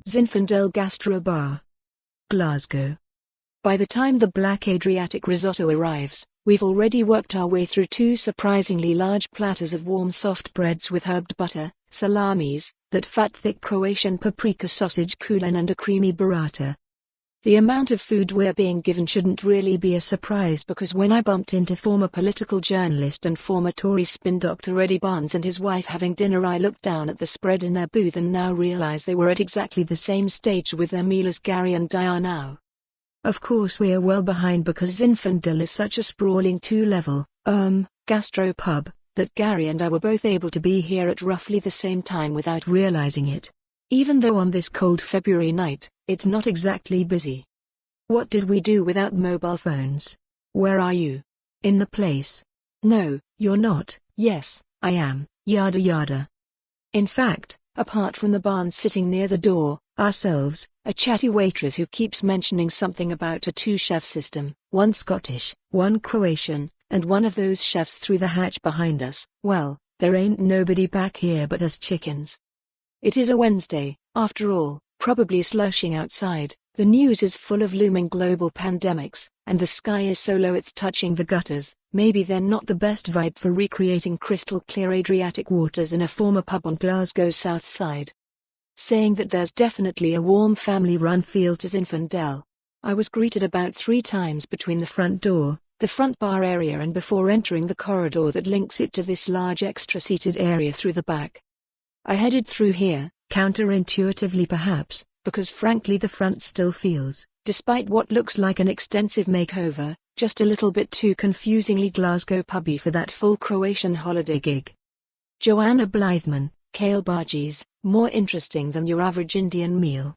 Zinfandel Gastro Bar, Glasgow. By the time the black Adriatic risotto arrives, we've already worked our way through two surprisingly large platters of warm soft breads with herbed butter, salamis, that fat thick Croatian paprika sausage kulen and a creamy burata. The amount of food we're being given shouldn't really be a surprise, because when I bumped into former political journalist and former Tory spin doctor Eddie Barnes and his wife having dinner, I looked down at the spread in their booth and now realize they were at exactly the same stage with their meal as Garry and I are now. Of course we are well behind, because Zinfandel is such a sprawling two-level, gastro pub, that Garry and I were both able to be here at roughly the same time without realizing it. Even though on this cold February night, it's not exactly busy. What did we do without mobile phones? Where are you? In the place? No, you're not. Yes, I am. Yada yada. In fact, apart from the Barnes sitting near the door, ourselves, a chatty waitress who keeps mentioning something about a two-chef system, one Scottish, one Croatian, and one of those chefs through the hatch behind us, well, there ain't nobody back here but us chickens. It is a Wednesday, after all, probably slushing outside, the news is full of looming global pandemics, and the sky is so low it's touching the gutters. Maybe they're not the best vibe for recreating crystal clear Adriatic waters in a former pub on Glasgow's south side. Saying that there's definitely a warm family-run feel to Zinfandel. I was greeted about 3 times between the front door, the front bar area, and before entering the corridor that links it to this large extra-seated area through the back. I headed through here, counterintuitively perhaps, because frankly the front still feels, despite what looks like an extensive makeover, just a little bit too confusingly Glasgow pubby for that full Croatian holiday gig. Joanna Blytheman, kale bhajis, more interesting than your average Indian meal.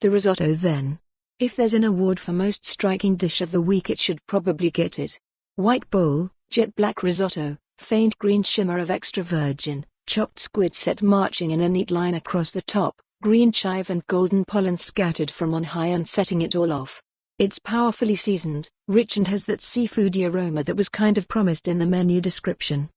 The risotto then. If there's an award for most striking dish of the week, it should probably get it. White bowl, jet black risotto, faint green shimmer of extra virgin, chopped squid set marching in a neat line across the top, green chive and golden pollen scattered from on high and setting it all off. It's powerfully seasoned, rich, and has that seafoody aroma that was kind of promised in the menu description.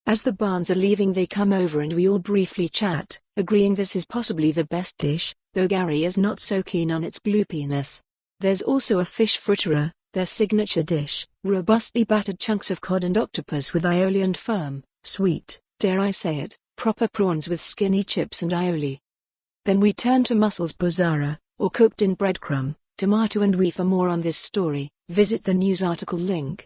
As the Barnes are leaving, they come over and we all briefly chat, agreeing this is possibly the best dish, though Garry is not so keen on its gloopiness. There's also a fish frittata, their signature dish, robustly battered chunks of cod and octopus with aioli and firm, sweet, dare I say it, proper prawns with skinny chips and aioli. Then we turn to mussels pozara, or cooked in breadcrumb, tomato and wheat. For more on this story, visit the news article link.